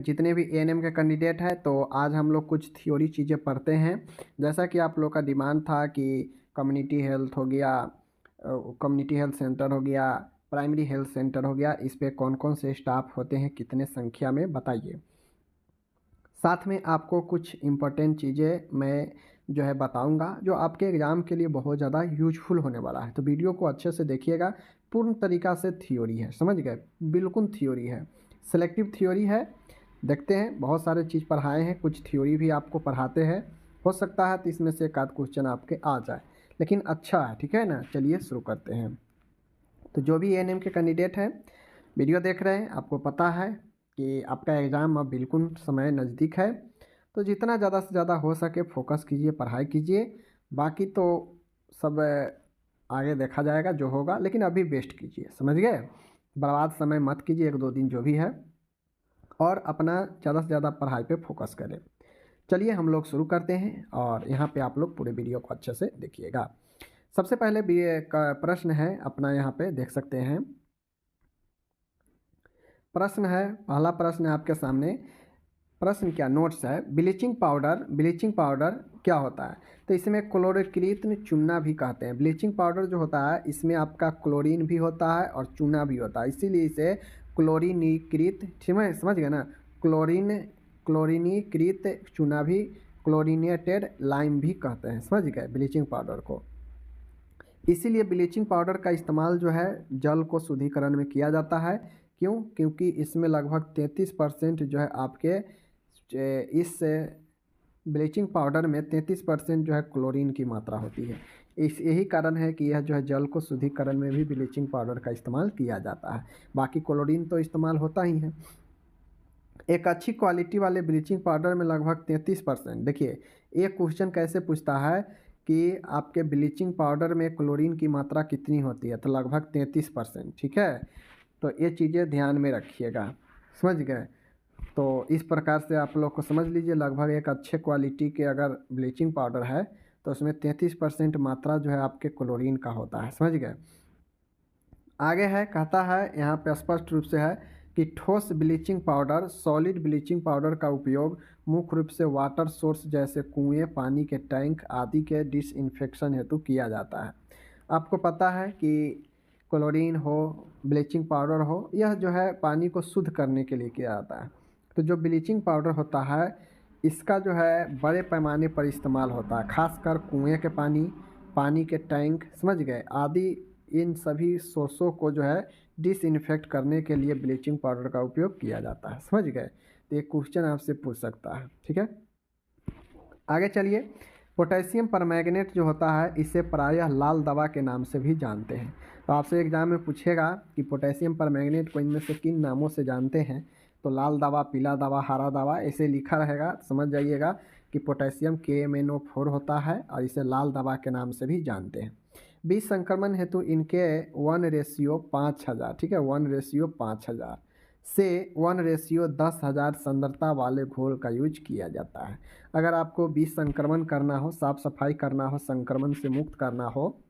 जितने भी एएनएम के कैंडिडेट हैं, तो आज हम लोग कुछ थ्योरी चीज़ें पढ़ते हैं। जैसा कि आप लोग का डिमांड था कि कम्युनिटी हेल्थ हो गया, कम्युनिटी हेल्थ सेंटर हो गया, प्राइमरी हेल्थ सेंटर हो गया, इस पे कौन कौन से स्टाफ होते हैं, कितने संख्या में, बताइए। साथ में आपको कुछ इम्पोर्टेंट चीज़ें मैं जो है बताऊंगा जो आपके एग्ज़ाम के लिए बहुत ज़्यादा यूजफुल होने वाला है। तो वीडियो को अच्छे से देखिएगा। पूर्ण तरीक़ा से थ्योरी है, समझ गए, बिल्कुल थ्योरी है, सेलेक्टिव थ्योरी है। देखते हैं, बहुत सारे चीज़ पढ़ाए हैं, कुछ थ्योरी भी आपको पढ़ाते हैं। हो सकता है तो इसमें से एक आध क्वेश्चन आपके आ जाए, लेकिन अच्छा है, ठीक है ना। चलिए शुरू करते हैं। तो जो भी एएनएम के कैंडिडेट हैं, वीडियो देख रहे हैं, आपको पता है कि आपका एग्ज़ाम अब बिल्कुल समय नज़दीक है। तो जितना ज़्यादा से ज़्यादा हो सके फोकस कीजिए, पढ़ाई कीजिए। बाकी तो सब आगे देखा जाएगा जो होगा, लेकिन अभी बेस्ट कीजिए, समझ गए। बर्बाद समय मत कीजिए, एक दो दिन जो भी है, और अपना ज़्यादा से ज़्यादा पढ़ाई पे फोकस करें। चलिए हम लोग शुरू करते हैं, और यहाँ पे आप लोग पूरे वीडियो को अच्छे से देखिएगा। सबसे पहले का प्रश्न है अपना, यहाँ पे देख सकते हैं। प्रश्न है, पहला प्रश्न है आपके सामने। प्रश्न क्या, नोट्स है, ब्लीचिंग पाउडर क्या होता है। तो इसमें क्लोरीकृत चूना भी कहते हैं। ब्लीचिंग पाउडर जो होता है इसमें आपका क्लोरीन भी होता है और चूना भी होता है, इसीलिए इसे क्लोरीनीकृत, ठीक है, समझ गए ना। क्लोरीनीकृत चूना भी, क्लोरीनेटेड लाइम भी कहते हैं, समझ गए ब्लीचिंग पाउडर को। इसीलिए ब्लीचिंग पाउडर का इस्तेमाल जो है जल को शुद्धिकरण में किया जाता है। क्यों? क्योंकि इसमें लगभग 33% जो है आपके इस ब्लीचिंग पाउडर में 33% जो है क्लोरीन की मात्रा होती है। यही कारण है कि यह जो है जल को शुद्धिकरण में भी ब्लीचिंग पाउडर का इस्तेमाल किया जाता है। बाकी क्लोरीन तो इस्तेमाल होता ही है। एक अच्छी क्वालिटी वाले ब्लीचिंग पाउडर में लगभग 33%। देखिए, एक क्वेश्चन कैसे पूछता है कि आपके ब्लीचिंग पाउडर में क्लोरीन की मात्रा कितनी होती है, तो लगभग 33%, ठीक है। तो ये चीज़ें ध्यान में रखिएगा, समझ गए। तो इस प्रकार से आप लोग को समझ लीजिए, लगभग एक अच्छे क्वालिटी के अगर ब्लीचिंग पाउडर है तो उसमें 33% मात्रा जो है आपके क्लोरीन का होता है, समझ गए। आगे है, कहता है यहाँ पे स्पष्ट रूप से है कि ठोस bleaching powder, solid bleaching powder का उपयोग मुख्य रूप से वाटर सोर्स जैसे कुएं, पानी के टैंक आदि के डिसइंफेक्शन हेतु किया जाता है। आपको पता है कि क्लोरीन हो, ब्लीचिंग पाउडर हो, यह जो है पानी को शुद्ध करने के लिए किया जाता है। तो जो ब्लीचिंग पाउडर होता है इसका जो है बड़े पैमाने पर इस्तेमाल होता है, खासकर कुएं के पानी, पानी के टैंक, समझ गए, आदि इन सभी सोर्सों को जो है डिसइंफेक्ट करने के लिए ब्लीचिंग पाउडर का उपयोग किया जाता है, समझ गए। तो ये क्वेश्चन आपसे पूछ सकता है, ठीक है। आगे चलिए, पोटेशियम परमैंगनेट जो होता है इसे प्रायः लाल दवा के नाम से भी जानते हैं। तो आपसे एग्जाम में पूछेगा कि पोटेशियम परमैंगनेट को इनमें से किन नामों से जानते हैं, तो लाल दवा, पीला दवा, हरा दवा ऐसे लिखा रहेगा, समझ जाइएगा कि पोटेशियम KMnO4 होता है और इसे लाल दवा के नाम से भी जानते हैं। बीज संक्रमण हेतु इनके 1:5000, ठीक है, 1:5000 से 1:10,000 सांद्रता वाले घोल का यूज किया जाता है। अगर आपको बीज संक्रमण करना हो, साफ सफाई करना हो, संक्रमण से मुक्त करना हो,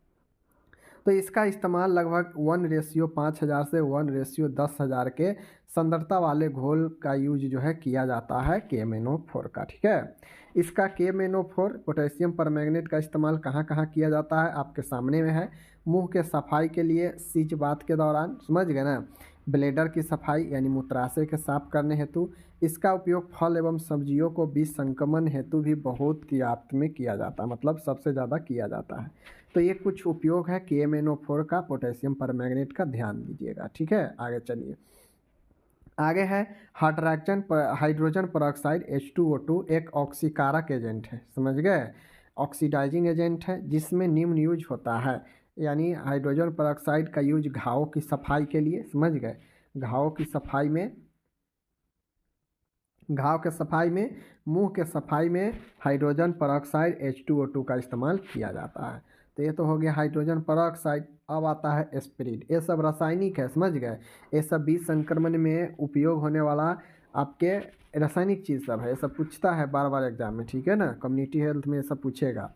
तो इसका इस्तेमाल लगभग 1:5000 से 1:10,000 के सांद्रता वाले घोल का यूज जो है किया जाता है KMnO4 का, ठीक है। इसका KMnO4 पोटेशियम परमैंगनेट का इस्तेमाल कहाँ कहाँ किया जाता है आपके सामने में है। मुंह के सफाई के लिए सींच बात के दौरान, समझ गए ना। ब्लेडर की सफाई यानी मूत्राशय के साफ करने हेतु। इसका उपयोग फल एवं सब्जियों को बीज संक्रमण हेतु भी बहुत मात्रा में किया जाता है, मतलब सबसे ज़्यादा किया जाता है। तो ये कुछ उपयोग है KMnO4 का, पोटेशियम परमैंगनेट का, ध्यान दीजिएगा, ठीक है। आगे चलिए, आगे है हाइड्रोजन पेरोक्साइड H2O2 एक ऑक्सीकारक एजेंट है, समझ गए, ऑक्सीडाइजिंग एजेंट है, जिसमें निम्न यूज होता है। यानी हाइड्रोजन पेरोक्साइड का यूज घावों की सफाई के लिए, समझ गए, घावों की सफाई में, घाव के सफाई में, मुंह के सफाई में हाइड्रोजन पेरोक्साइड H2O2 का इस्तेमाल किया जाता है। तो ये तो हो गया हाइड्रोजन पेरोक्साइड। अब आता है एस्पिरिन, ये सब रासायनिक है, समझ गए। ये सब बीज संक्रमण में उपयोग होने वाला आपके रासायनिक चीज़ सब है, ये सब पूछता है बार बार एग्जाम में, ठीक है ना। कम्युनिटी हेल्थ में ये सब पूछेगा।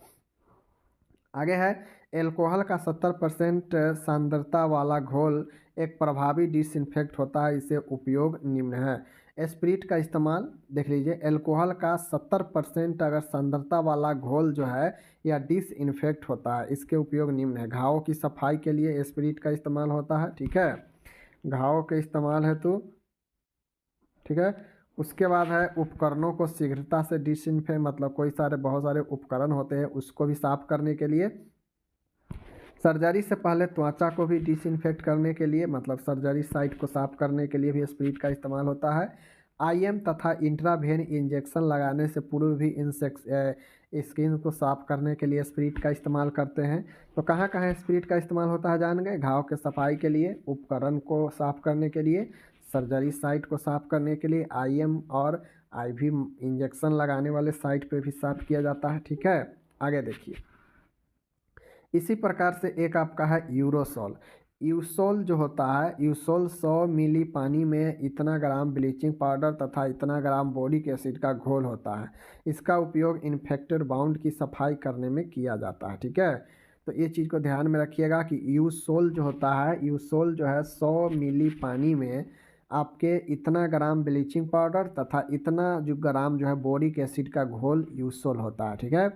आगे है, एल्कोहल का 70% सांद्रता वाला घोल एक प्रभावी डिसइंफेक्ट होता है, इसे उपयोग निम्न है। स्पिरिट का इस्तेमाल देख लीजिए, एल्कोहल का 70% अगर सांद्रता वाला घोल जो है या डिसइंफेक्ट होता है, इसके उपयोग निम्न है। घावों की सफाई के लिए स्पिरिट का इस्तेमाल होता है, ठीक है, घावों के इस्तेमाल है तो, ठीक है। उसके बाद है उपकरणों को शीघ्रता से डिसइंफेक्ट, मतलब कोई सारे बहुत सारे उपकरण होते हैं उसको भी साफ करने के लिए। सर्जरी से पहले त्वचा को भी डिसइंफेक्ट करने के लिए, मतलब सर्जरी साइट को साफ करने के लिए भी स्पिरिट का इस्तेमाल होता है। आईएम तथा इंट्रावेन इंजेक्शन लगाने से पूर्व भी स्किन को साफ करने के लिए स्पिरिट का इस्तेमाल करते हैं। तो कहाँ कहाँ स्पिरिट का इस्तेमाल होता है जान गए? घाव के सफाई के लिए, उपकरण को साफ करने के लिए, सर्जरी साइट को साफ करने के लिए, आईएम और आईवी इंजेक्शन लगाने वाले साइट पे भी साफ किया जाता है, ठीक है। आगे देखिए, इसी प्रकार से एक आपका है यूरोसोल। यूसोल जो होता है, यूसोल 100 मिली पानी में इतना ग्राम ब्लीचिंग पाउडर तथा इतना ग्राम बोरिक एसिड का घोल होता है। इसका उपयोग इन्फेक्टेड बाउंड की सफाई करने में किया जाता है, ठीक है। तो ये चीज़ को ध्यान में रखिएगा कि यूसोल जो होता है, यूसोल जो है 100 मिली पानी में आपके इतना ग्राम ब्लीचिंग पाउडर तथा इतना जो ग्राम जो है बोरिक एसिड का घोल यूसोल होता है, ठीक है।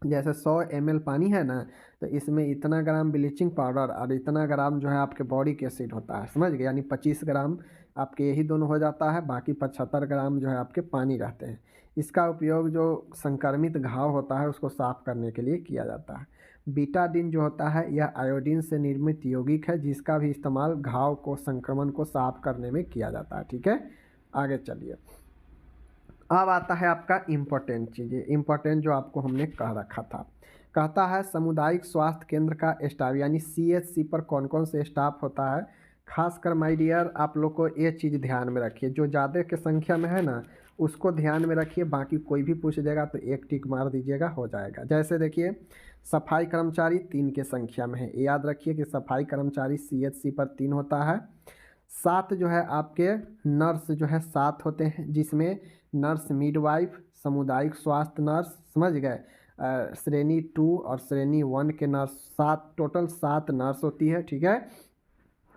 जैसे 100 ml पानी है ना, तो इसमें इतना ग्राम ब्लीचिंग पाउडर और इतना ग्राम जो है आपके बोरिक एसिड होता है, समझ गए, यानी 25 ग्राम आपके यही दोनों हो जाता है, बाकी 75 ग्राम जो है आपके पानी रहते हैं। इसका उपयोग जो संक्रमित घाव होता है उसको साफ करने के लिए किया जाता है। बीटाडीन जो होता है यह आयोडीन से निर्मित यौगिक है, जिसका भी इस्तेमाल घाव को संक्रमण को साफ करने में किया जाता है, ठीक है। आगे चलिए, अब आता है आपका इम्पोर्टेंट चीज़ें, इम्पोर्टेंट जो आपको हमने कह रखा था। कहता है सामुदायिक स्वास्थ्य केंद्र का स्टाफ यानी सीएचसी पर कौन कौन से स्टाफ होता है। खासकर माय डियर आप लोग को ये चीज़ ध्यान में रखिए, जो ज़्यादा के संख्या में है ना उसको ध्यान में रखिए, बाकी कोई भी पूछ देगा तो एक टिक मार दीजिएगा, हो जाएगा। जैसे देखिए, सफाई कर्मचारी 3 के संख्या में है, याद रखिए कि सफाई कर्मचारी सीएचसी पर 3 होता है। 7 जो है आपके नर्स जो है 7 होते हैं, जिसमें नर्स मिडवाइफ, सामुदायिक स्वास्थ्य नर्स, समझ गए, श्रेणी 2 और श्रेणी 1 के नर्स 7, टोटल 7 नर्स होती है, ठीक है।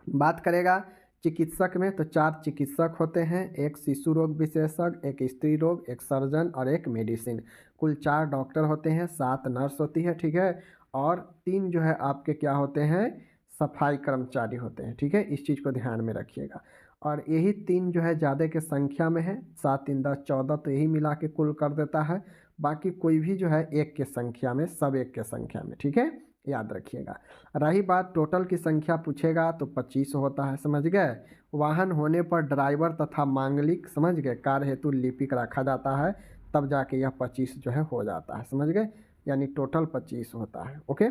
बात करेगा चिकित्सक में तो 4 चिकित्सक होते हैं, एक शिशु रोग विशेषज्ञ, एक स्त्री रोग, एक सर्जन और एक मेडिसिन। कुल 4 डॉक्टर होते हैं, 7 नर्स होती है, ठीक है। और 3 जो है आपके क्या होते हैं, सफाई कर्मचारी होते हैं, ठीक है। इस चीज़ को ध्यान में रखिएगा। और यही 3 जो है ज़्यादा के संख्या में है, 7 3 10 14, तो यही मिला के कुल कर देता है। बाकी कोई भी जो है 1 के संख्या में, सब 1 के संख्या में, ठीक है, याद रखिएगा। रही बात टोटल की संख्या पूछेगा तो 25 होता है, समझ गए। वाहन होने पर ड्राइवर तथा मांगलिक, समझ गए, कार्य हेतु लिपिक रखा जाता है, तब जाके यह 25 जो है हो जाता है, समझ गए, यानी टोटल 25 होता है, ओके।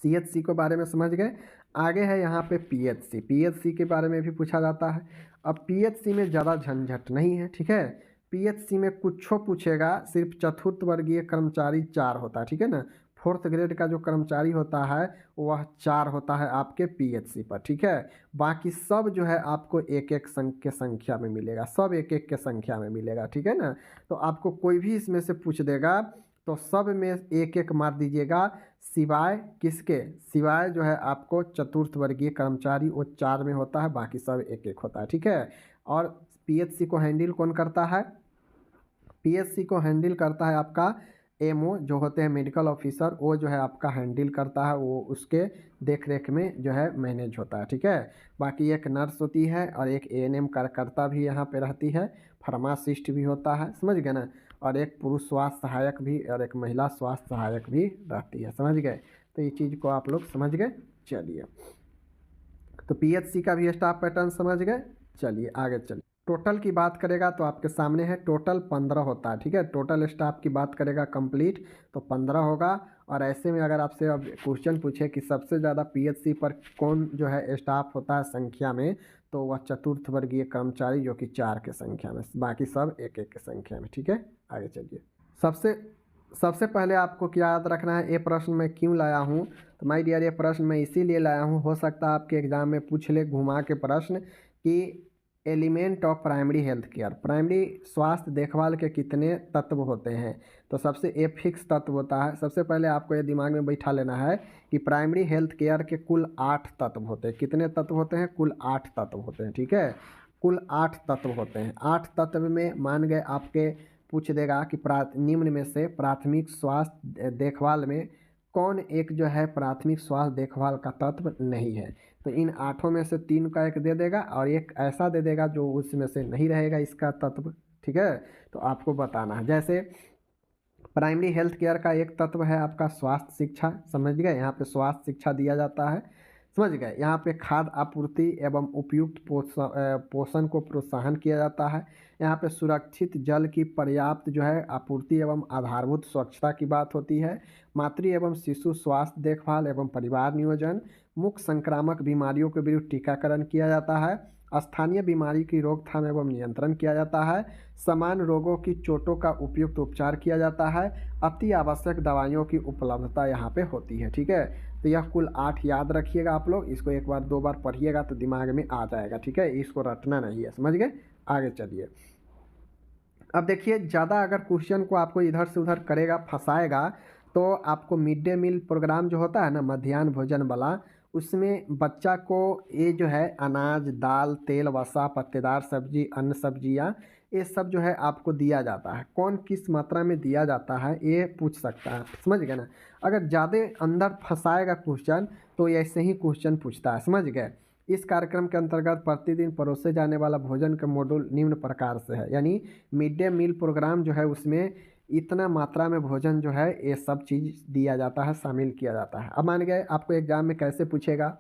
सीएचसी के बारे में समझ गए। आगे है यहाँ पे पीएचसी, पीएचसी के बारे में भी पूछा जाता है। अब पीएचसी में ज़्यादा झंझट नहीं है, ठीक है। पीएचसी में कुछ पूछेगा, सिर्फ चतुर्थ वर्गीय कर्मचारी 4 होता है, ठीक है ना। 4th ग्रेड का जो कर्मचारी होता है वह 4 होता है आपके पीएचसी पर, ठीक है। बाकी सब जो है आपको एक एक के संख्या में मिलेगा, सब एक एक के संख्या में मिलेगा, ठीक है ना। तो आपको कोई भी इसमें से पूछ देगा तो सब में एक एक मार दीजिएगा, सिवाय किसके, सिवाय जो है आपको चतुर्थ वर्गीय कर्मचारी, वो 4 में होता है, बाकी सब एक एक होता है, ठीक है। और पीएचसी को हैंडल कौन करता है, पीएचसी को हैंडल करता है आपका एमओ जो होते हैं मेडिकल ऑफिसर, वो जो है आपका हैंडल करता है, वो उसके देख रेख में जो है मैनेज होता है, ठीक है। बाकी एक नर्स होती है और एक एएनएम कार्यकर्ता भी यहाँ पे रहती है, फार्मासिस्ट भी होता है, समझ गए ना। और एक पुरुष स्वास्थ्य सहायक भी और एक महिला स्वास्थ्य सहायक भी रहती है, समझ गए। तो ये चीज़ को आप लोग समझ गए। चलिए, तो पीएचसी का भी स्टाफ पैटर्न समझ गए। चलिए आगे चलिए, टोटल की बात करेगा तो आपके सामने है टोटल 15 होता है, ठीक है। टोटल स्टाफ की बात करेगा कंप्लीट तो 15 होगा। और ऐसे में अगर आपसे अब क्वेश्चन पूछे कि सबसे ज़्यादा पीएचसी पर कौन जो है स्टाफ होता है संख्या में, तो वह चतुर्थ वर्गीय कर्मचारी जो कि 4 के संख्या में, बाकी सब एक एक के संख्या में, ठीक है। आगे चलिए, सबसे पहले आपको क्या याद रखना है, ये प्रश्न मैं क्यों लाया हूँ, तो माय डियर ये प्रश्न मैं इसीलिए लाया हूँ, हो सकता है आपके एग्जाम में पूछ ले घुमा के प्रश्न कि element of primary health care, primary स्वास्थ्य देखभाल के कितने तत्व होते हैं। तो सबसे एक फिक्स तत्व होता है, सबसे पहले आपको ये दिमाग में बैठा लेना है कि प्राइमरी हेल्थ केयर के कुल 8 तत्व होते हैं। कितने तत्व होते हैं, कुल 8 तत्व होते हैं, ठीक है। कुल 8 तत्व होते हैं। 8 तत्व में मान गए आपके पूछ देगा कि निम्न में से प्राथमिक स्वास्थ्य देखभाल में कौन एक जो है प्राथमिक स्वास्थ्य देखभाल का तत्व नहीं है। तो इन 8 में से 3 का एक दे देगा और एक ऐसा दे देगा जो उसमें से नहीं रहेगा इसका तत्व, ठीक है। तो आपको बताना है, जैसे प्राइमरी हेल्थ केयर का एक तत्व है आपका स्वास्थ्य शिक्षा, समझ गए, यहाँ पे स्वास्थ्य शिक्षा दिया जाता है, समझ गए। यहाँ पे खाद्य आपूर्ति एवं उपयुक्त पोषण को प्रोत्साहन किया जाता है। यहाँ पे सुरक्षित जल की पर्याप्त जो है आपूर्ति एवं आधारभूत स्वच्छता की बात होती है। मातृ एवं शिशु स्वास्थ्य देखभाल एवं परिवार नियोजन, मुख्य संक्रामक बीमारियों के विरुद्ध टीकाकरण किया जाता है। स्थानीय बीमारी की रोकथाम एवं नियंत्रण किया जाता है। समान रोगों की चोटों का उपयुक्त उपचार किया जाता है। अति आवश्यक दवाइयों की उपलब्धता यहाँ पे होती है, ठीक है। तो यह कुल 8 याद रखिएगा आप लोग, इसको एक बार 2 बार पढ़िएगा तो दिमाग में आ जाएगा, ठीक है। इसको रटना नहीं है, समझ गए। आगे चलिए, अब देखिए ज़्यादा अगर क्वेश्चन को आपको इधर से उधर करेगा, फंसाएगा, तो आपको मिड डे मील प्रोग्राम जो होता है ना, मध्याह्न भोजन वाला, उसमें बच्चा को ये जो है अनाज, दाल, तेल, वसा, पत्तेदार सब्जी, अन्य सब्जियाँ, ये सब जो है आपको दिया जाता है। कौन किस मात्रा में दिया जाता है ये पूछ सकता है, समझ गए ना। अगर ज़्यादा अंदर फंसाएगा क्वेश्चन तो ऐसे ही क्वेश्चन पूछता है, समझ गए। इस कार्यक्रम के अंतर्गत प्रतिदिन परोसे जाने वाला भोजन का मॉड्यूल निम्न प्रकार से है, यानी मिड डे मील प्रोग्राम जो है उसमें इतना मात्रा में भोजन जो है ये सब चीज़ दिया जाता है, शामिल किया जाता है। अब मान गए आपको एग्जाम में कैसे पूछेगा,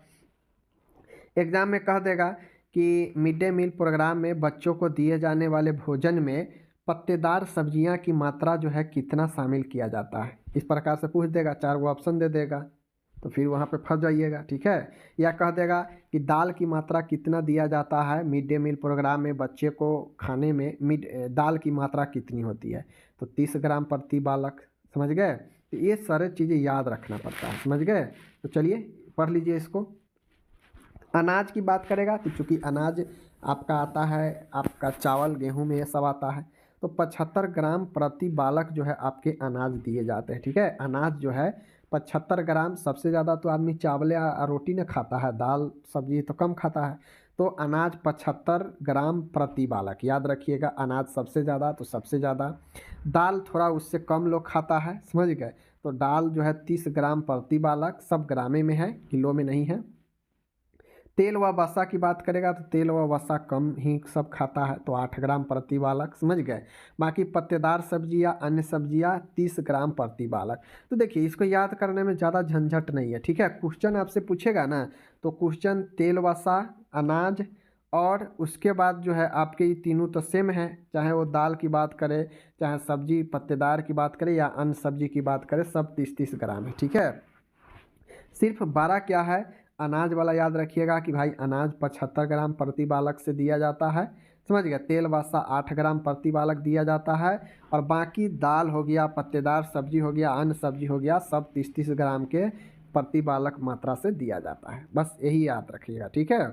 एग्जाम में कह देगा कि मिड डे मील प्रोग्राम में बच्चों को दिए जाने वाले भोजन में पत्तेदार सब्जियां की मात्रा जो है कितना शामिल किया जाता है, इस प्रकार से पूछ देगा। 4 गो ऑप्शन दे देगा, तो फिर वहाँ पे फंस जाइएगा, ठीक है। या कह देगा कि दाल की मात्रा कितना दिया जाता है मिड डे मील प्रोग्राम में, बच्चे को खाने में दाल की मात्रा कितनी होती है, तो 30 ग्राम प्रति बालक, समझ गए। तो ये सारे चीज़ें याद रखना पड़ता है, समझ गए। तो चलिए पढ़ लीजिए इसको। अनाज की बात करेगा तो चूँकि अनाज आपका आता है, आपका चावल गेहूँ में ये सब आता है, तो 75 ग्राम प्रति बालक जो है आपके अनाज दिए जाते हैं, ठीक है। अनाज जो है 75 ग्राम, सबसे ज़्यादा तो आदमी चावल या रोटी न खाता है, दाल सब्जी तो कम खाता है। तो अनाज 75 ग्राम प्रति बालक, याद रखिएगा। अनाज सबसे ज़्यादा तो सबसे ज़्यादा, दाल थोड़ा उससे कम लोग खाता है, समझ गए। तो दाल जो है 30 ग्राम प्रति बालक, सब ग्रामे में है, किलो में नहीं है। तेल व वसा की बात करेगा तो तेल व वसा कम ही सब खाता है, तो 8 ग्राम प्रति बालक, समझ गए। बाकी पत्तेदार सब्जियाँ, अन्य सब्जियाँ 30 ग्राम प्रति बालक। तो देखिए इसको याद करने में ज़्यादा झंझट नहीं है, ठीक है। क्वेश्चन आपसे पूछेगा ना, तो क्वेश्चन तेल, वसा, अनाज और उसके बाद जो है आपके ये तीनों तो सेम है, चाहे वो दाल की बात करे, चाहे सब्जी पत्तेदार की बात करे या अन्य सब्जी की बात करे, सब 30-30 ग्राम है, ठीक है। सिर्फ 12 क्या है, अनाज वाला याद रखिएगा कि भाई अनाज 75 ग्राम प्रति बालक से दिया जाता है, समझ गया। तेल वसा 8 ग्राम प्रति बालक दिया जाता है, और बाकी दाल हो गया, पत्तेदार सब्जी हो गया, अन्य सब्जी हो गया, सब 30-30 ग्राम के प्रति बालक मात्रा से दिया जाता है। बस यही याद रखिएगा, ठीक है।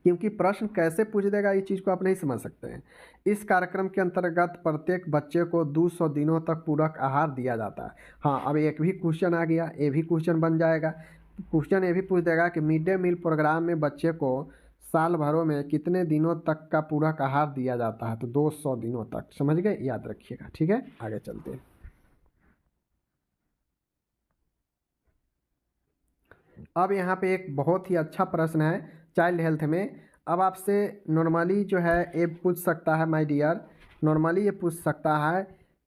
क्योंकि प्रश्न कैसे पूछ देगा ये चीज़ को आप नहीं समझ सकते हैं। इस कार्यक्रम के अंतर्गत प्रत्येक बच्चे को 200 दिनों तक पूरक आहार दिया जाता है। हाँ, अब एक भी क्वेश्चन आ गया, ये भी क्वेश्चन बन जाएगा। क्वेश्चन ये भी पूछ देगा कि मिड डे मील प्रोग्राम में बच्चे को साल भरों में कितने दिनों तक का पूरक आहार दिया जाता है, तो 200 दिनों तक, समझ गए, याद रखिएगा, ठीक है। आगे चलते हैं। अब यहाँ पे एक बहुत ही अच्छा प्रश्न है चाइल्ड हेल्थ में। अब आपसे नॉर्मली जो है ये पूछ सकता है माय डियर, नॉर्मली ये पूछ सकता है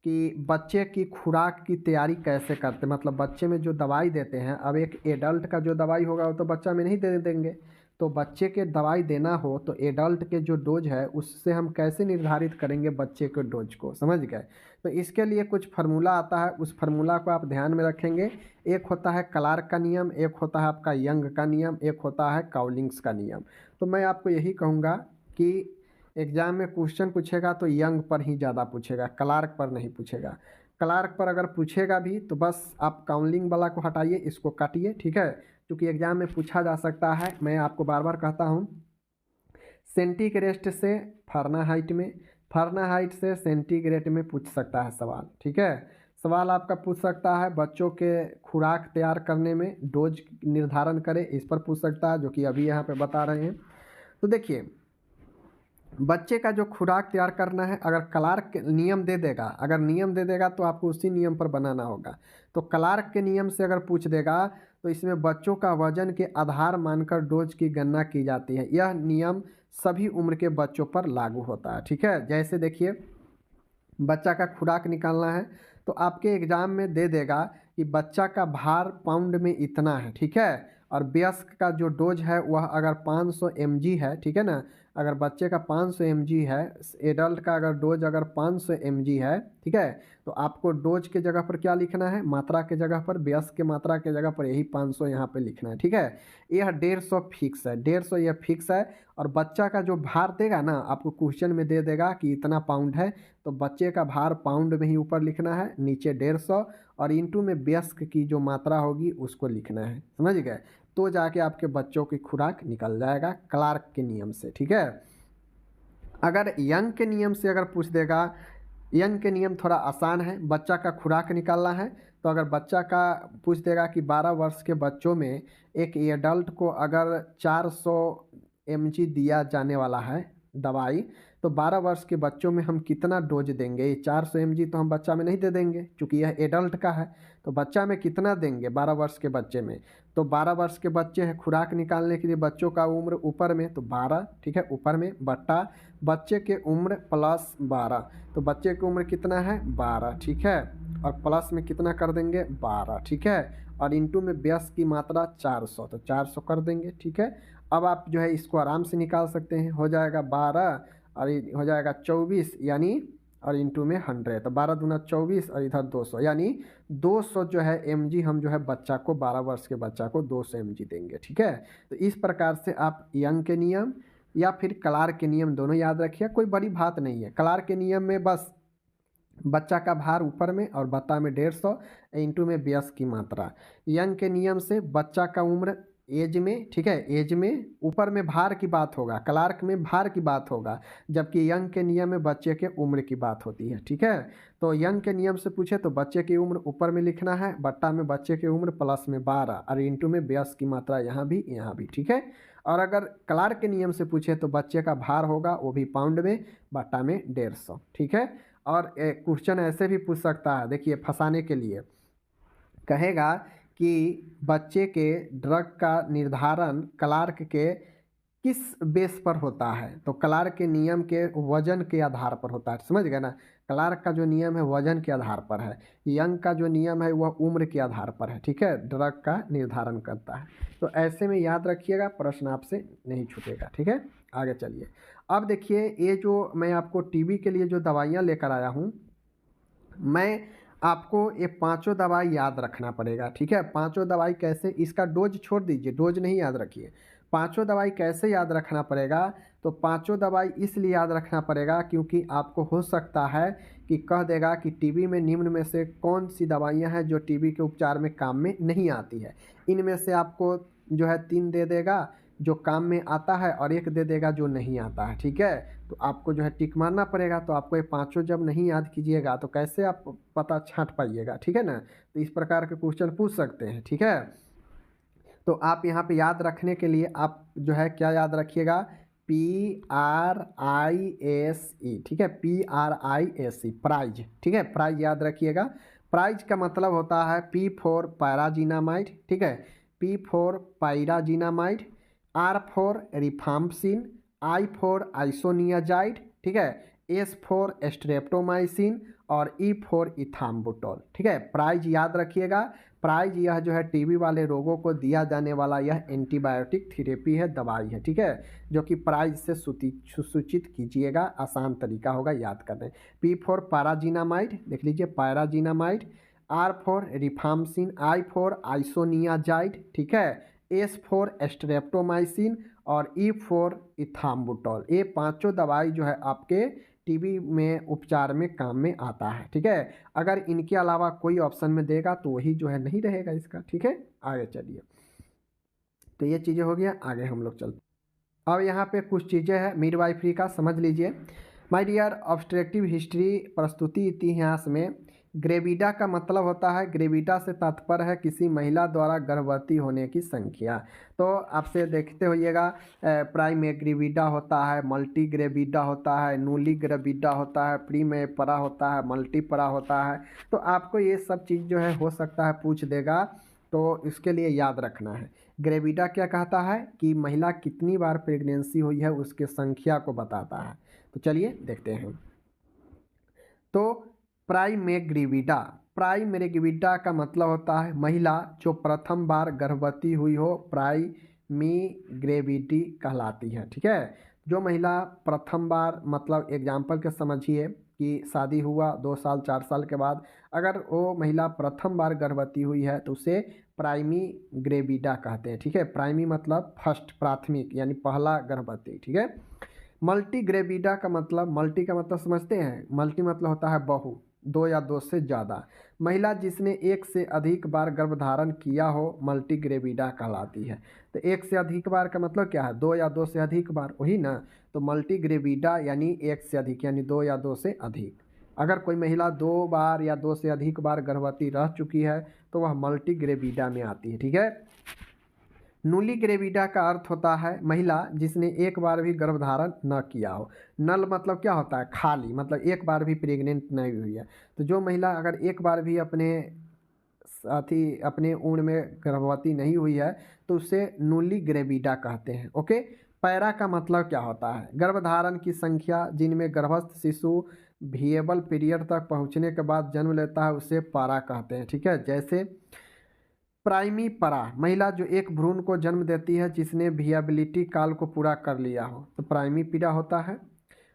कि बच्चे की खुराक की तैयारी कैसे करते हैं, मतलब बच्चे में जो दवाई देते हैं। अब एक एडल्ट का जो दवाई होगा वो तो बच्चा में नहीं दे देंगे, तो बच्चे के दवाई देना हो तो एडल्ट के जो डोज है उससे हम कैसे निर्धारित करेंगे बच्चे के डोज को, समझ गए। तो इसके लिए कुछ फार्मूला आता है, उस फार्मूला को आप ध्यान में रखेंगे। एक होता है क्लार्क का नियम, एक होता है आपका यंग का नियम, एक होता है काउलिंग्स का नियम। तो मैं आपको यही कहूँगा कि एग्ज़ाम में क्वेश्चन पूछेगा तो यंग पर ही ज़्यादा पूछेगा, क्लार्क पर नहीं पूछेगा। क्लार्क पर अगर पूछेगा भी तो बस आप काउंसलिंग वाला को हटाइए, इसको काटिए, ठीक है। क्योंकि एग्ज़ाम में पूछा जा सकता है, मैं आपको बार बार कहता हूँ, सेंटीग्रेड से फ़ारेनहाइट में, फ़ारेनहाइट से सेंटीग्रेड में पूछ सकता है सवाल, ठीक है। सवाल आपका पूछ सकता है बच्चों के खुराक तैयार करने में डोज निर्धारण करें, इस पर पूछ सकता है, जो कि अभी यहाँ पे बता रहे हैं। तो देखिए बच्चे का जो खुराक तैयार करना है, अगर क्लार्क नियम दे देगा, अगर नियम दे देगा तो आपको उसी नियम पर बनाना होगा। तो क्लार्क के नियम से अगर पूछ देगा तो इसमें बच्चों का वजन के आधार मानकर डोज की गणना की जाती है। यह नियम सभी उम्र के बच्चों पर लागू होता है। ठीक है, जैसे देखिए बच्चा का खुराक निकालना है तो आपके एग्ज़ाम में दे देगा कि बच्चा का भार पाउंड में इतना है। ठीक है, और वयस्क का जो डोज है वह अगर 500 mg है, ठीक है ना, अगर बच्चे का 500 mg है, एडल्ट का अगर डोज अगर 500 mg है, ठीक है, तो आपको डोज के जगह पर क्या लिखना है, मात्रा के जगह पर, वयस्क के मात्रा के जगह पर यही 500 यहाँ पे लिखना है। ठीक है, यह 150 फिक्स है, 150 यह फिक्स है। और बच्चा का जो भार देगा ना, आपको क्वेश्चन में दे देगा कि इतना पाउंड है, तो बच्चे का भार पाउंड में ही ऊपर लिखना है, नीचे 150 और इंटू में वयस्क की जो मात्रा होगी उसको लिखना है। समझ गए, तो जाके आपके बच्चों की खुराक निकल जाएगा क्लार्क के नियम से। ठीक है, अगर यंग के नियम से अगर पूछ देगा, यंग के नियम थोड़ा आसान है, बच्चा का खुराक निकालना है। तो अगर बच्चा का पूछ देगा कि 12 वर्ष के बच्चों में एक एडल्ट को अगर 400 mg दिया जाने वाला है दवाई, तो 12 वर्ष के बच्चों में हम कितना डोज देंगे। ये 400 mg तो हम बच्चा में नहीं दे देंगे क्योंकि यह एडल्ट का है, तो बच्चा में कितना देंगे 12 वर्ष के बच्चे में। तो 12 वर्ष के बच्चे हैं, खुराक निकालने के लिए बच्चों का उम्र ऊपर में तो 12, ठीक है, ऊपर में बट्टा बच्चे के उम्र प्लस 12, तो बच्चे की उम्र कितना है 12, ठीक है, और प्लस में कितना कर देंगे 12, ठीक है, और इंटू में वयस्क की मात्रा 400, तो 400 कर देंगे। ठीक है, अब आप जो है इसको आराम से निकाल सकते हैं, हो जाएगा 12 और हो जाएगा 24 यानी, और इंटू में 100, तो 12 दूना 24 और इधर 200 यानी 200 जो है mg हम जो है बच्चा को, 12 वर्ष के बच्चा को 200 mg देंगे। ठीक है, तो इस प्रकार से आप यंग के नियम या फिर क्लार्क के नियम दोनों याद रखिए, कोई बड़ी बात नहीं है। क्लार्क के नियम में बस बच्चा का भार ऊपर में और बट्टा में 150 इंटू में वयस्क की मात्रा। यंग के नियम से बच्चा का उम्र एज में, ठीक है, एज में ऊपर में भार की बात होगा, क्लार्क में भार की बात होगा, जबकि यंग के नियम में बच्चे के उम्र की बात होती है। ठीक है, तो यंग के नियम से पूछे तो बच्चे की उम्र ऊपर में लिखना है, बट्टा में बच्चे की उम्र प्लस में 12 और इंटू में वयस्क की मात्रा यहाँ भी यहाँ भी। ठीक है, और अगर क्लार्क के नियम से पूछे तो बच्चे का भार होगा वो भी पाउंड में, बट्टा में 150। ठीक है, और क्वेश्चन ऐसे भी पूछ सकता है, देखिए फंसाने के लिए कहेगा कि बच्चे के ड्रग का निर्धारण क्लार्क के किस बेस पर होता है, तो क्लार्क के नियम के वजन के आधार पर होता है। समझ गए ना, क्लार्क का जो नियम है वजन के आधार पर है, यंग का जो नियम है वह उम्र के आधार पर है। ठीक है, ड्रग का निर्धारण करता है। तो ऐसे में याद रखिएगा, प्रश्न आपसे नहीं छूटेगा। ठीक है, आगे चलिए। अब देखिए ये जो मैं आपको टीबी के लिए जो दवाइयाँ लेकर आया हूँ, मैं आपको ये पांचों दवाई याद रखना पड़ेगा। ठीक है, पांचों दवाई कैसे, इसका डोज छोड़ दीजिए, डोज नहीं याद रखिए, पांचों दवाई कैसे याद रखना पड़ेगा। तो पांचों दवाई इसलिए याद रखना पड़ेगा क्योंकि आपको हो सकता है कि कह देगा कि टीबी में निम्न में से कौन सी दवाइयाँ हैं जो टीबी के उपचार में काम में नहीं आती है। इनमें से आपको जो है 3 दे देगा जो काम में आता है और 1 दे देगा जो नहीं आता है। ठीक है, तो आपको जो है टिक मारना पड़ेगा। तो आपको ये पांचों जब नहीं याद कीजिएगा तो कैसे आप पता छांट पाइएगा। ठीक है ना, तो इस प्रकार के क्वेश्चन पूछ सकते हैं। ठीक है, तो आप यहाँ पे याद रखने के लिए आप जो है क्या याद रखिएगा, PRISE। ठीक है, PRISE प्राइज। ठीक है, प्राइज याद रखिएगा। प्राइज का मतलब होता है P फॉर पैराजीनामाइड, ठीक है, P for pyrazinamide, R for rifampicin, I for isoniazid, ठीक है, S फॉर स्ट्रेप्टोमाइसिन और E फॉर इथाम्बुटोल। ठीक है, प्राइज याद रखिएगा। प्राइज यह जो है टीबी वाले रोगों को दिया जाने वाला यह एंटीबायोटिक थेरेपी है, दवाई है। ठीक है, जो कि प्राइज से सूचित कीजिएगा, आसान तरीका होगा याद करने। P फॉर पैराजीनामाइड, देख लीजिए pyrazinamide, R for rifampicin, I for isoniazid, ठीक है, S फॉर स्ट्रेप्टोमाइसिन और E फॉर इथाम्बुटोल। ये पांचों दवाई जो है आपके टीबी में उपचार में काम में आता है। ठीक है, अगर इनके अलावा कोई ऑप्शन में देगा तो वही जो है नहीं रहेगा इसका। ठीक है, आगे चलिए। तो ये चीज़ें हो गया, आगे हम लोग चलते। अब यहाँ पे कुछ चीज़ें हैं मिडवाइफरी का, समझ लीजिए। माय डियर, ऑब्स्ट्रक्टिव हिस्ट्री प्रस्तुति इतिहास में ग्रेविडा का मतलब होता है, ग्रेविडा से तात्पर्य है किसी महिला द्वारा गर्भवती होने की संख्या। तो आपसे देखते होइएगा प्राइमेग्रेविडा होता है, मल्टीग्रेविडा होता है, नूली ग्रेविडा होता है, प्रीमेपरा होता है, मल्टीपरा होता है। तो आपको ये सब चीज़ जो है हो सकता है पूछ देगा, तो इसके लिए याद रखना है। ग्रेविडा क्या कहता है कि महिला कितनी बार प्रेगनेंसी हुई है उसके संख्या को बताता है। तो चलिए देखते हैं। तो प्राइमेग्रेविडा, प्राइमेग्रेविडा का मतलब होता है महिला जो प्रथम बार गर्भवती हुई हो, प्राइमेग्रेविडी कहलाती है। ठीक है, जो महिला प्रथम बार, मतलब एग्जाम्पल के समझिए कि शादी हुआ 2 साल 4 साल के बाद अगर वो महिला प्रथम बार गर्भवती हुई है तो उसे प्राइमी ग्रेविडा कहते हैं। ठीक है, प्राइमी मतलब फर्स्ट, प्राथमिक यानी पहला गर्भवती। ठीक है, मल्टी ग्रेविडा का मतलब, मल्टी का मतलब समझते हैं, मल्टी मतलब होता है बहु, 2 या 2 से ज़्यादा। महिला जिसने 1 से अधिक बार गर्भधारण किया हो मल्टी ग्रेविडा कहलाती है। तो 1 से अधिक बार का मतलब क्या है, 2 या 2 से अधिक बार, वही ना। तो मल्टी ग्रेविडा यानी 1 से अधिक, यानी 2 या 2 से अधिक। अगर कोई महिला 2 बार या 2 से अधिक बार गर्भवती रह चुकी है तो वह मल्टी ग्रेविडा में आती है। ठीक है, नूली ग्रेविडा का अर्थ होता है महिला जिसने एक बार भी गर्भधारण न किया हो। नल मतलब क्या होता है, खाली, मतलब एक बार भी प्रेग्नेंट नहीं हुई है। तो जो महिला अगर एक बार भी अपने ऊन में गर्भवती नहीं हुई है तो उसे नूली ग्रेविडा कहते हैं। ओके, पैरा का मतलब क्या होता है, गर्भधारण की संख्या जिनमें गर्भस्थ शिशु विएबल पीरियड तक पहुंचने के बाद जन्म लेता है उसे पारा कहते हैं। ठीक है, जैसे प्राइमी परा, महिला जो एक भ्रूण को जन्म देती है जिसने विएबिलिटी काल को पूरा कर लिया हो, तो प्राइमी पीरा होता है।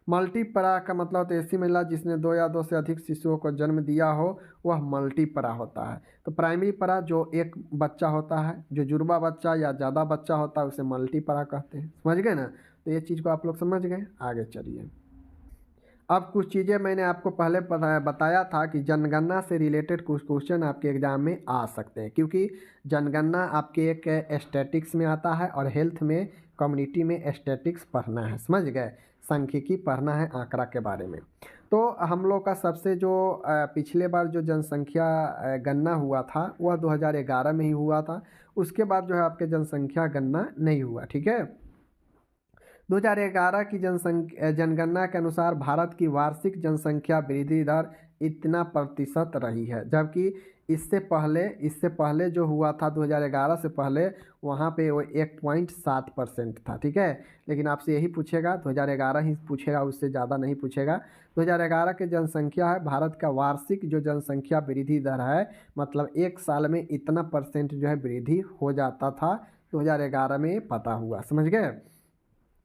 मल्टीपरा का मतलब होता है ऐसी महिला जिसने 2 या 2 से अधिक शिशुओं को जन्म दिया हो, वह मल्टीपरा होता है। तो प्राइमरी परा जो एक बच्चा होता है, जो जुड़वा बच्चा या ज़्यादा बच्चा होता है उसे मल्टीपरा कहते हैं। समझ गए ना, तो ये चीज़ को आप लोग समझ गए। आगे चलिए, अब कुछ चीज़ें मैंने आपको पहले बताया था कि जनगणना से रिलेटेड कुछ क्वेश्चन आपके एग्जाम में आ सकते हैं, क्योंकि जनगणना आपके एक एस्थेटिक्स में आता है और हेल्थ में, कम्युनिटी में एस्थेटिक्स पढ़ना है। समझ गए, सांख्यिकी पढ़ना है आंकड़ा के बारे में। तो हम लोग का सबसे जो पिछले बार जो जनसंख्या गणना हुआ था वह 2011 में ही हुआ था। उसके बाद जो है आपके जनसंख्या गणना नहीं हुआ। ठीक है, 2011 की जनगणना के अनुसार भारत की वार्षिक जनसंख्या वृद्धि दर इतना प्रतिशत रही है, जबकि इससे पहले जो हुआ था 2011 से पहले वहाँ पे वो 1.7% था। ठीक है, लेकिन आपसे यही पूछेगा, 2011 ही पूछेगा, उससे ज़्यादा नहीं पूछेगा। 2011 की जनसंख्या है, भारत का वार्षिक जो जनसंख्या वृद्धि दर है, मतलब एक साल में इतना % जो है वृद्धि हो जाता था, 2011 में पता हुआ। समझ गए,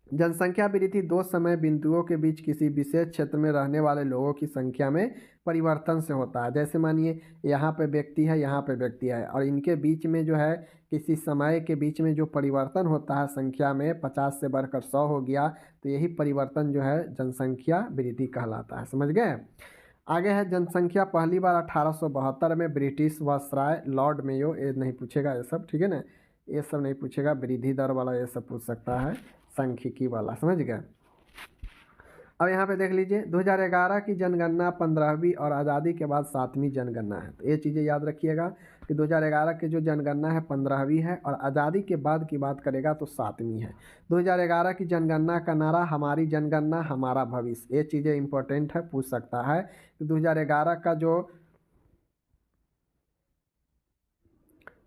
जनसंख्या वृद्धि 2 समय बिंदुओं के बीच किसी विशेष क्षेत्र में रहने वाले लोगों की संख्या में परिवर्तन से होता है। जैसे मानिए यहाँ पे व्यक्ति है, यहाँ पे व्यक्ति है, और इनके बीच में जो है किसी समय के बीच में जो परिवर्तन होता है संख्या में, 50 से बढ़कर 100 हो गया, तो यही परिवर्तन जो है जनसंख्या वृद्धि कहलाता है। समझ गए। आगे है जनसंख्या पहली बार 1872 में ब्रिटिश वायसराय लॉर्ड मेयो, ये नहीं पूछेगा ये सब, ठीक है ना, ये सब नहीं पूछेगा, वृद्धि दर वाला ये सब पूछ सकता है, सांख्यिकी वाला। समझ गए। अब यहाँ पे देख लीजिए, 2011 की जनगणना 15वीं और आज़ादी के बाद 7वीं जनगणना है। तो ये चीज़ें याद रखिएगा कि 2011 की जो जनगणना है 15वीं है, और आज़ादी के बाद की बात करेगा तो 7वीं है। 2011 की जनगणना का नारा हमारी जनगणना हमारा भविष्य, ये चीज़ें इंपॉर्टेंट है, पूछ सकता है कि 2011 का जो,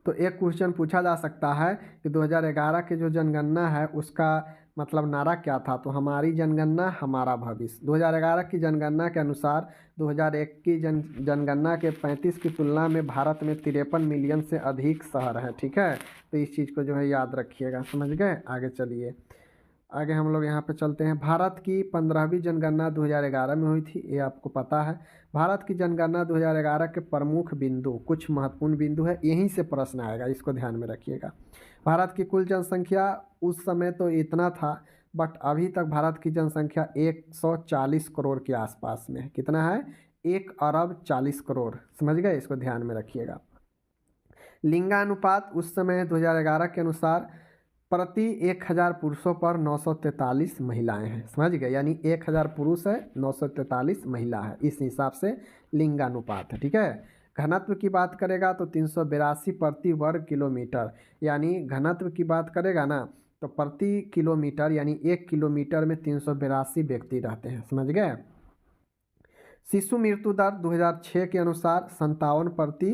तो एक क्वेश्चन पूछा जा सकता है कि 2011 की जो जनगणना है उसका मतलब नारा क्या था, तो हमारी जनगणना हमारा भविष्य। 2011 की जनगणना के अनुसार 2001 की जनगणना के 35 की तुलना में भारत में 53 मिलियन से अधिक शहर हैं। ठीक है, तो इस चीज़ को जो है याद रखिएगा। समझ गए। आगे चलिए, आगे हम लोग यहाँ पे चलते हैं। भारत की 15वीं जनगणना 2011 में हुई थी, ये आपको पता है। भारत की जनगणना 2011 के प्रमुख बिंदु, कुछ महत्वपूर्ण बिंदु है, यहीं से प्रश्न आएगा, इसको ध्यान में रखिएगा। भारत की कुल जनसंख्या उस समय तो इतना था, बट अभी तक भारत की जनसंख्या 140 करोड़ के आसपास में है। कितना है, 1 अरब 40 करोड़। समझ गए, इसको ध्यान में रखिएगा। लिंगानुपात उस समय 2011 के अनुसार प्रति 1000 पुरुषों पर 943 महिलाएं हैं, समझ गए। यानी 1000 पुरुष है, 943 महिला है, इस हिसाब से लिंगानुपात है, ठीक है। घनत्व की बात करेगा तो 382 प्रति वर्ग किलोमीटर, यानी घनत्व की बात करेगा ना तो प्रति किलोमीटर यानी 1 किलोमीटर में 382 व्यक्ति रहते हैं, समझ गए। शिशु मृत्यु दर 2006 के अनुसार 57 प्रति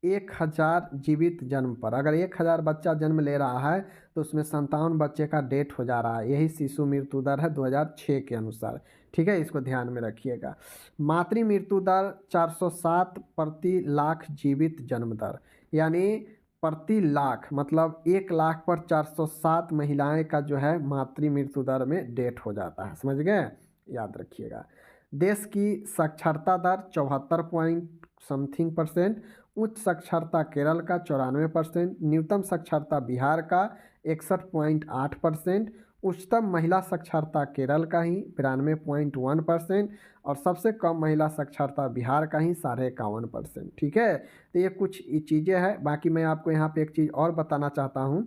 1000 जीवित जन्म पर। अगर 1000 बच्चा जन्म ले रहा है तो उसमें 57 बच्चे का डेथ हो जा रहा है, यही शिशु मृत्यु दर है 2006 के अनुसार, ठीक है, इसको ध्यान में रखिएगा। मातृ मृत्यु दर 407 प्रति लाख जीवित जन्म दर, यानी प्रति लाख मतलब 1 लाख पर 407 महिलाएं का जो है मातृ मृत्यु दर में डेथ हो जाता है, समझ गए, याद रखिएगा। देश की साक्षरता दर 74 पॉइंट समथिंग %, उच्च साक्षरता केरल का 94%, न्यूनतम साक्षरता बिहार का 61.8%, उच्चतम महिला साक्षरता केरल का ही 92.1% और सबसे कम महिला साक्षरता बिहार का ही 51.5%, ठीक है। तो ये कुछ चीज़ें हैं। बाकी मैं आपको यहाँ पे एक चीज़ और बताना चाहता हूँ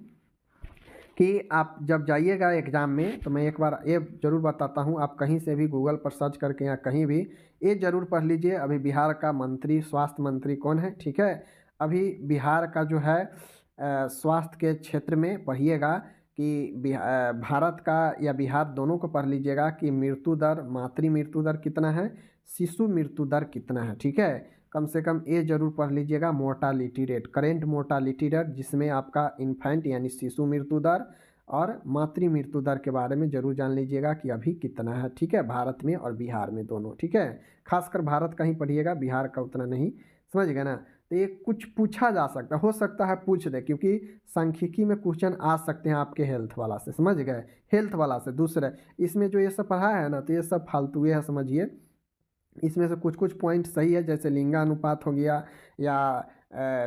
कि आप जब जाइएगा एग्ज़ाम में तो मैं एक बार ये ज़रूर बताता हूँ, आप कहीं से भी गूगल पर सर्च करके या कहीं भी ये ज़रूर पढ़ लीजिए अभी बिहार का मंत्री स्वास्थ्य मंत्री कौन है, ठीक है। अभी बिहार का जो है स्वास्थ्य के क्षेत्र में पढ़िएगा कि भारत का या बिहार दोनों को पढ़ लीजिएगा कि मृत्यु दर, मातृ मृत्यु दर कितना है, शिशु मृत्यु दर कितना है, ठीक है। कम से कम ये जरूर पढ़ लीजिएगा mortality rate, current mortality rate, जिसमें आपका इन्फेंट यानी शिशु मृत्यु दर और मातृ मृत्यु दर के बारे में जरूर जान लीजिएगा कि अभी कितना है, ठीक है, भारत में और बिहार में दोनों, ठीक है। खासकर भारत का ही पढ़िएगा, बिहार का उतना नहीं, समझ गए ना। तो ये कुछ पूछा जा सकता है, हो सकता है पूछ दे, क्योंकि सांख्यिकी में क्वेश्चन आ सकते हैं आपके हेल्थ वाला से, समझ गए, हेल्थ वाला से। दूसरे इसमें जो ये सब पढ़ा है ना तो ये सब फालतू है, समझिए। इसमें से कुछ कुछ पॉइंट सही है, जैसे लिंगानुपात हो गया या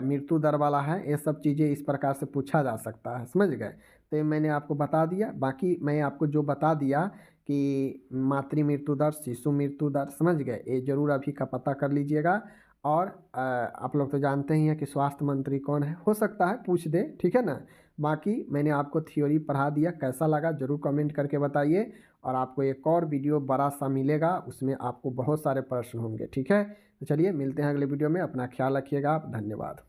मृत्यु दर वाला है, ये सब चीज़ें इस प्रकार से पूछा जा सकता है, समझ गए। तो ये मैंने आपको बता दिया। बाकी मैं आपको जो बता दिया कि मातृ मृत्यु दर, शिशु मृत्यु दर, समझ गए, ये जरूर अभी का पता कर लीजिएगा। और आप लोग तो जानते ही हैं कि स्वास्थ्य मंत्री कौन है, हो सकता है पूछ दे, ठीक है ना। बाकी मैंने आपको थ्योरी पढ़ा दिया, कैसा लगा जरूर कमेंट करके बताइए। और आपको एक और वीडियो बड़ा सा मिलेगा, उसमें आपको बहुत सारे प्रश्न होंगे, ठीक है। तो चलिए मिलते हैं अगले वीडियो में, अपना ख्याल रखिएगा आप, धन्यवाद।